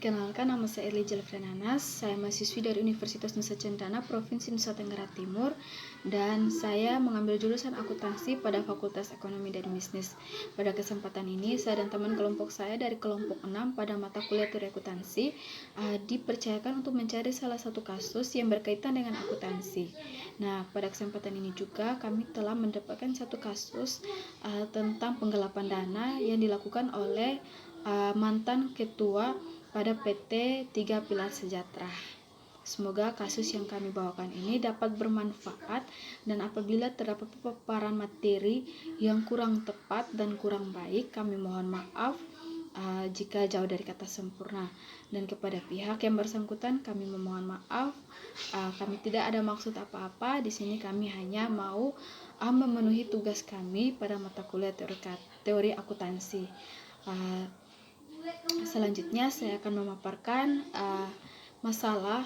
Perkenalkan, nama saya Erli Jelfrenanas. Saya mahasiswi dari Universitas Nusa Cendana, Provinsi Nusa Tenggara Timur, dan saya mengambil jurusan akuntansi pada Fakultas Ekonomi dan Bisnis. Pada kesempatan ini, saya dan teman kelompok saya dari kelompok 6 pada mata kuliah teori akuntansi dipercayakan untuk mencari salah satu kasus yang berkaitan dengan akuntansi. Nah, pada kesempatan ini juga kami telah mendapatkan satu kasus tentang penggelapan dana yang dilakukan oleh mantan ketua pada PT 3 Pilar Sejahtera. Semoga kasus yang kami bawakan ini dapat bermanfaat, dan apabila terdapat paparan materi yang kurang tepat dan kurang baik, kami mohon maaf jika jauh dari kata sempurna. Dan kepada pihak yang bersangkutan kami memohon maaf. Kami tidak ada maksud apa-apa. Di sini kami hanya mau memenuhi tugas kami pada mata kuliah teori akuntansi. Selanjutnya saya akan memaparkan masalah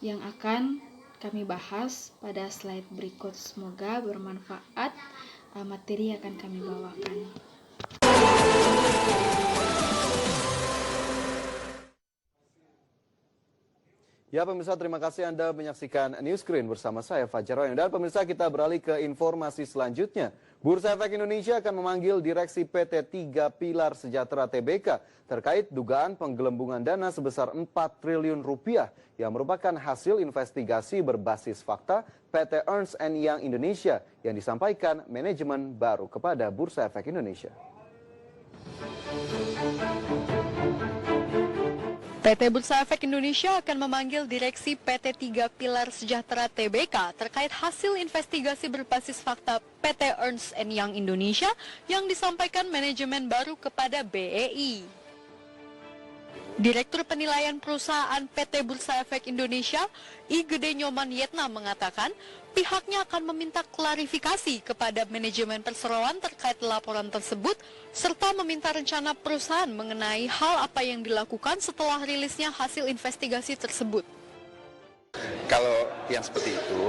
yang akan kami bahas pada slide berikut. Semoga bermanfaat materi yang akan kami bawakan. Ya pemirsa, terima kasih Anda menyaksikan Newscreen bersama saya Fajar Royan. Dan pemirsa, kita beralih ke informasi selanjutnya. Bursa Efek Indonesia akan memanggil direksi PT 3 Pilar Sejahtera Tbk terkait dugaan penggelembungan dana sebesar 4 triliun rupiah yang merupakan hasil investigasi berbasis fakta PT Ernst & Young Indonesia yang disampaikan manajemen baru kepada Bursa Efek Indonesia. PT Bursa Efek Indonesia akan memanggil direksi PT 3 Pilar Sejahtera Tbk terkait hasil investigasi berbasis fakta PT Ernst & Young Indonesia yang disampaikan manajemen baru kepada BEI. Direktur Penilaian Perusahaan PT Bursa Efek Indonesia, I Gede Nyoman Yetna mengatakan pihaknya akan meminta klarifikasi kepada manajemen perseroan terkait laporan tersebut, serta meminta rencana perusahaan mengenai hal apa yang dilakukan setelah rilisnya hasil investigasi tersebut. Kalau yang seperti itu,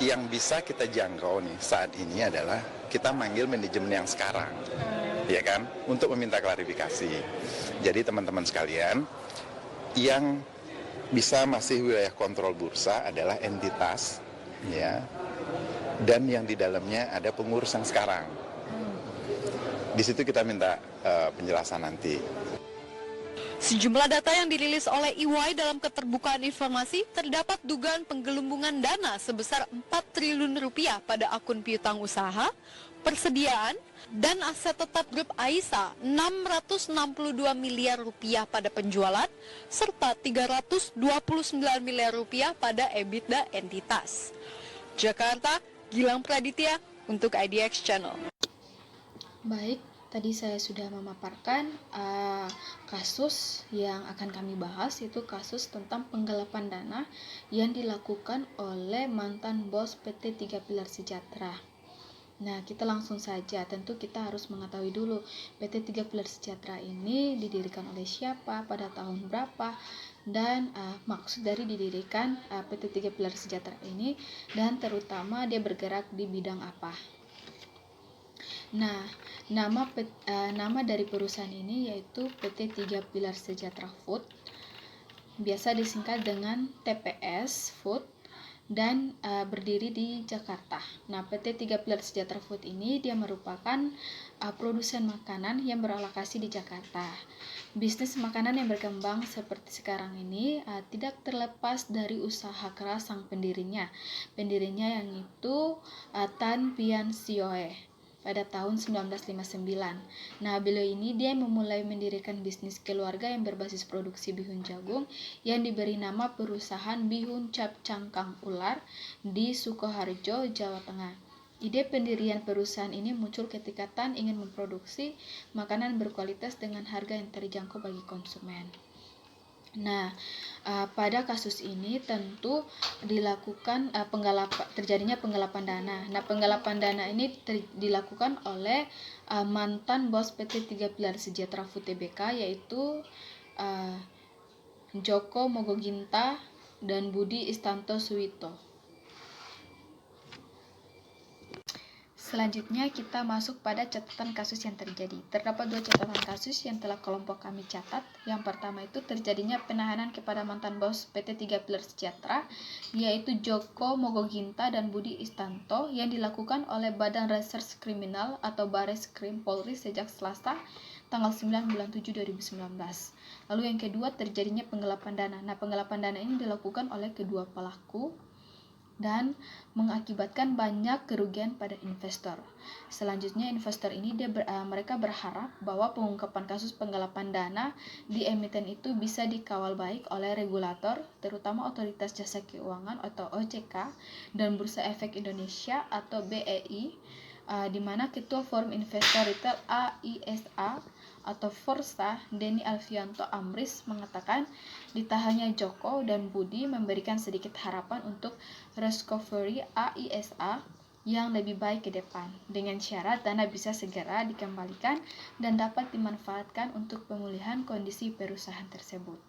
yang bisa kita jangkau nih saat ini adalah kita manggil manajemen yang sekarang, ya kan, untuk meminta klarifikasi. Jadi teman-teman sekalian, yang bisa masih wilayah kontrol bursa adalah entitas, ya, dan yang di dalamnya ada pengurus yang sekarang. Di situ kita minta penjelasan nanti. Sejumlah data yang dirilis oleh EY dalam keterbukaan informasi terdapat dugaan penggelembungan dana sebesar 4 triliun rupiah pada akun piutang usaha, persediaan, dan aset tetap grup AISA 662 miliar rupiah pada penjualan, serta 329 miliar rupiah pada EBITDA entitas. Jakarta, Gilang Praditya untuk IDX Channel. Baik, tadi saya sudah memaparkan kasus yang akan kami bahas, yaitu kasus tentang penggelapan dana yang dilakukan oleh mantan bos PT 3 Pilar Sejahtera. Nah, kita langsung saja. Tentu kita harus mengetahui dulu PT 3 Pilar Sejahtera ini didirikan oleh siapa, pada tahun berapa, dan maksud dari didirikan PT 3 Pilar Sejahtera ini, dan terutama dia bergerak di bidang apa. Nah, nama dari perusahaan ini yaitu PT 3 Pilar Sejahtera Food, biasa disingkat dengan TPS Food, dan berdiri di Jakarta. Nah, PT 3 Pilar Sejahtera Food ini dia merupakan produsen makanan yang beralokasi di Jakarta. Bisnis makanan yang berkembang seperti sekarang ini tidak terlepas dari usaha keras sang pendirinya. Pendirinya yang itu Tan Pian Sioe pada tahun 1959. Nah, beliau ini dia memulai mendirikan bisnis keluarga yang berbasis produksi bihun jagung yang diberi nama perusahaan Bihun Cap Cangkang Ular di Sukoharjo, Jawa Tengah. Ide pendirian perusahaan ini muncul ketika Tan ingin memproduksi makanan berkualitas dengan harga yang terjangkau bagi konsumen. Nah, pada kasus ini tentu dilakukan terjadinya penggelapan dana. Nah, penggelapan dana ini dilakukan oleh mantan bos PT 3 Pilar Sejahtera Food Tbk, yaitu Joko Mogoginta dan Budi Istanto Suwito. Selanjutnya kita masuk pada catatan kasus yang terjadi. Terdapat 2 catatan kasus yang telah kelompok kami catat. Yang pertama itu terjadinya penahanan kepada mantan bos PT 3 Pilar Sejahtera, yaitu Joko Mogoginta dan Budi Istanto, yang dilakukan oleh Badan Reserse Kriminal atau Bareskrim Polri sejak Selasa tanggal 9 bulan 7 2019. Lalu yang kedua terjadinya penggelapan dana. Nah, penggelapan dana ini dilakukan oleh kedua pelaku dan mengakibatkan banyak kerugian pada investor. Selanjutnya investor ini mereka berharap bahwa pengungkapan kasus penggelapan dana di emiten itu bisa dikawal baik oleh regulator, terutama Otoritas Jasa Keuangan atau OJK dan Bursa Efek Indonesia atau BEI, di mana Ketua Forum Investor Retail AISA atau Forsa, Denny Alfianto Amris, mengatakan ditahannya Joko dan Budi memberikan sedikit harapan untuk recovery AISA yang lebih baik ke depan, dengan syarat dana bisa segera dikembalikan dan dapat dimanfaatkan untuk pemulihan kondisi perusahaan tersebut.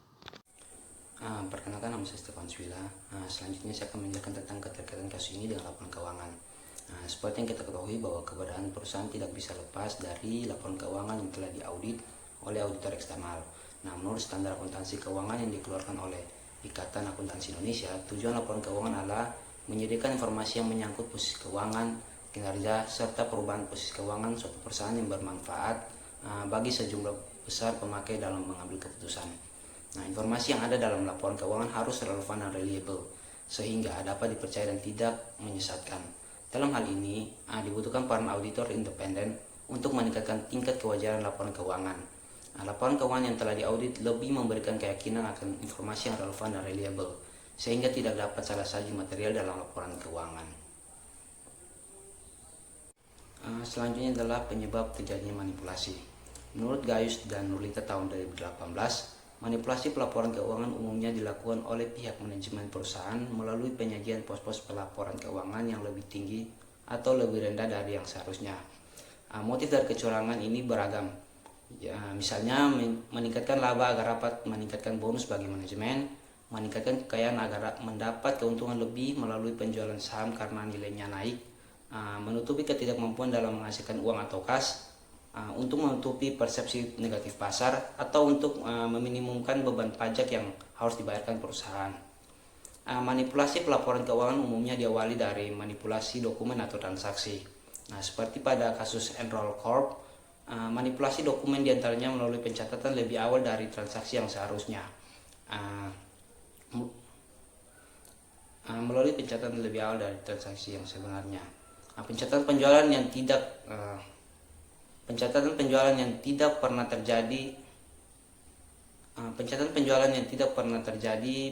Perkenalkan, nama saya Stefan Swila. Selanjutnya saya akan menjelaskan tentang keterkaitan kasus ini dengan laporan keuangan. Seperti yang kita ketahui bahwa keberadaan perusahaan tidak bisa lepas dari laporan keuangan yang telah diaudit oleh auditor eksternal. Nah, menurut standar akuntansi keuangan yang dikeluarkan oleh Ikatan Akuntansi Indonesia, tujuan laporan keuangan adalah menyediakan informasi yang menyangkut posisi keuangan, kinerja, serta perubahan posisi keuangan suatu perusahaan yang bermanfaat bagi sejumlah besar pemakai dalam mengambil keputusan. Nah, informasi yang ada dalam laporan keuangan harus relevan dan reliable, sehingga dapat dipercaya dan tidak menyesatkan. Dalam hal ini, dibutuhkan peran auditor independen untuk meningkatkan tingkat kewajaran laporan keuangan. Laporan keuangan yang telah diaudit lebih memberikan keyakinan akan informasi yang relevan dan reliable, sehingga tidak dapat salah saji material dalam laporan keuangan. Selanjutnya adalah penyebab terjadinya manipulasi. Menurut Gayus dan Nurlita tahun 2018, manipulasi pelaporan keuangan umumnya dilakukan oleh pihak manajemen perusahaan melalui penyajian pos-pos pelaporan keuangan yang lebih tinggi atau lebih rendah dari yang seharusnya. Motif dari kecurangan ini beragam. Misalnya meningkatkan laba agar dapat meningkatkan bonus bagi manajemen, meningkatkan kekayaan agar mendapat keuntungan lebih melalui penjualan saham karena nilainya naik, menutupi ketidakmampuan dalam menghasilkan uang atau kas, untuk menutupi persepsi negatif pasar, atau untuk meminimumkan beban pajak yang harus dibayarkan perusahaan. Manipulasi pelaporan keuangan umumnya diawali dari manipulasi dokumen atau transaksi. Nah, seperti pada kasus Enroll Corp, manipulasi dokumen diantaranya melalui pencatatan lebih awal dari transaksi yang seharusnya. Melalui pencatatan lebih awal dari transaksi yang sebenarnya. Pencatatan penjualan yang tidak pernah terjadi,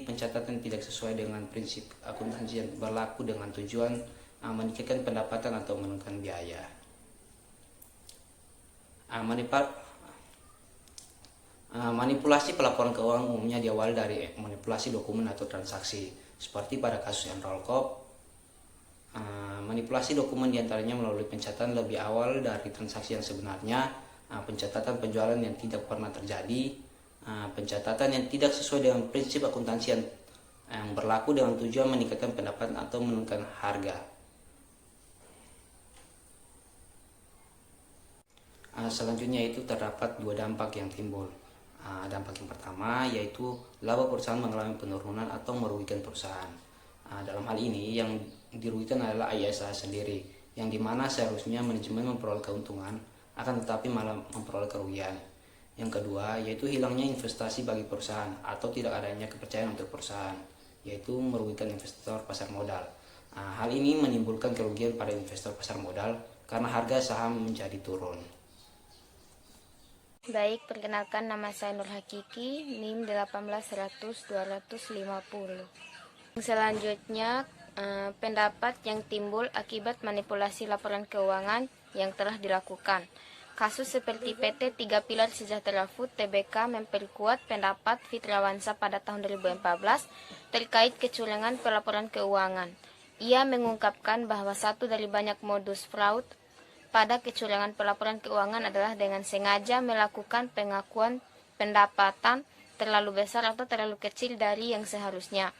pencatatan tidak sesuai dengan prinsip akuntansi yang berlaku dengan tujuan meningkatkan pendapatan atau menurunkan biaya. Manipulasi pelaporan keuangan umumnya diawali dari manipulasi dokumen atau transaksi, seperti pada kasus Enroll Corp. Manipulasi dokumen diantaranya melalui pencatatan lebih awal dari transaksi yang sebenarnya, pencatatan penjualan yang tidak pernah terjadi, pencatatan yang tidak sesuai dengan prinsip akuntansi yang berlaku dengan tujuan meningkatkan pendapatan atau menurunkan harga. Selanjutnya itu terdapat 2 dampak yang timbul. Dampak yang pertama yaitu laba perusahaan mengalami penurunan atau merugikan perusahaan. Dalam hal ini yang dirugikan adalah AISA sendiri, yang dimana seharusnya manajemen memperoleh keuntungan akan tetapi malah memperoleh kerugian. Yang kedua yaitu hilangnya investasi bagi perusahaan atau tidak adanya kepercayaan untuk perusahaan, yaitu merugikan investor pasar modal. Hal ini menimbulkan kerugian pada investor pasar modal karena harga saham menjadi turun. Baik, perkenalkan, nama saya Nur Hakiki, NIM 18100-250. Selanjutnya, pendapat yang timbul akibat manipulasi laporan keuangan yang telah dilakukan. Kasus seperti PT 3 Pilar Sejahtera Food Tbk memperkuat pendapat Fitrawansa pada tahun 2014 terkait kecurangan pelaporan keuangan. Ia mengungkapkan bahwa satu dari banyak modus fraud pada kecurangan pelaporan keuangan adalah dengan sengaja melakukan pengakuan pendapatan terlalu besar atau terlalu kecil dari yang seharusnya.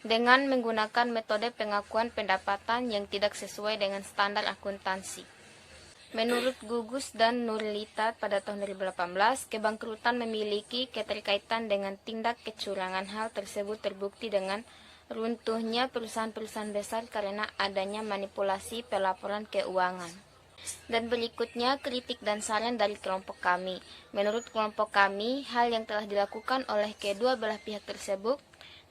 dengan menggunakan metode pengakuan pendapatan yang tidak sesuai dengan standar akuntansi. Menurut Gugus dan Nurlita pada tahun 2018, kebangkrutan memiliki keterkaitan dengan tindak kecurangan. Hal tersebut terbukti dengan runtuhnya perusahaan-perusahaan besar karena adanya manipulasi pelaporan keuangan. Dan berikutnya kritik dan saran dari kelompok kami. Menurut kelompok kami, hal yang telah dilakukan oleh kedua belah pihak tersebut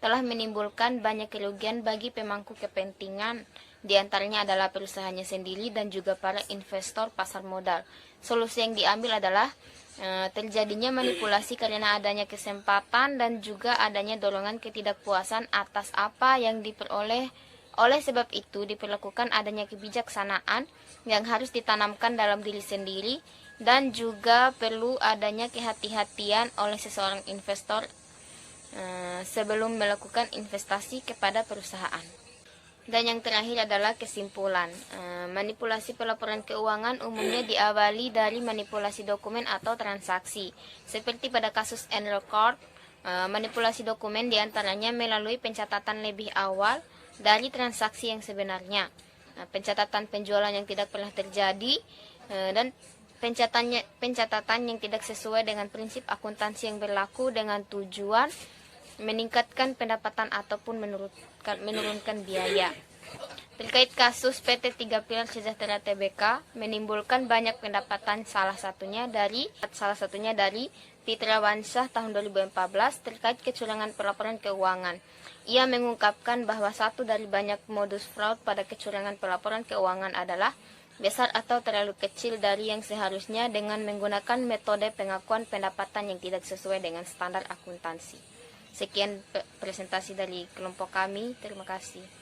telah menimbulkan banyak kerugian bagi pemangku kepentingan, di antaranya adalah perusahaannya sendiri dan juga para investor pasar modal. Solusi yang diambil adalah terjadinya manipulasi karena adanya kesempatan dan juga adanya dorongan ketidakpuasan atas apa yang diperoleh. Oleh sebab itu diperlakukan adanya kebijaksanaan yang harus ditanamkan dalam diri sendiri dan juga perlu adanya kehati-hatian oleh seseorang investor sebelum melakukan investasi kepada perusahaan. Dan yang terakhir adalah kesimpulan. Manipulasi pelaporan keuangan umumnya diawali dari manipulasi dokumen atau transaksi. Seperti pada kasus Enrocorp, manipulasi dokumen diantaranya melalui pencatatan lebih awal dari transaksi yang sebenarnya, pencatatan penjualan yang tidak pernah terjadi, dan pencatatan yang tidak sesuai dengan prinsip akuntansi yang berlaku dengan tujuan meningkatkan pendapatan ataupun menurunkan biaya. Terkait kasus PT 3 Pilar Sejahtera Tbk menimbulkan banyak pendapatan salah satunya dari Fitra Wansah tahun 2014 terkait kecurangan pelaporan keuangan. Ia mengungkapkan bahwa satu dari banyak modus fraud pada kecurangan pelaporan keuangan adalah besar atau terlalu kecil dari yang seharusnya dengan menggunakan metode pengakuan pendapatan yang tidak sesuai dengan standar akuntansi. Sekian presentasi dari kelompok kami. Terima kasih.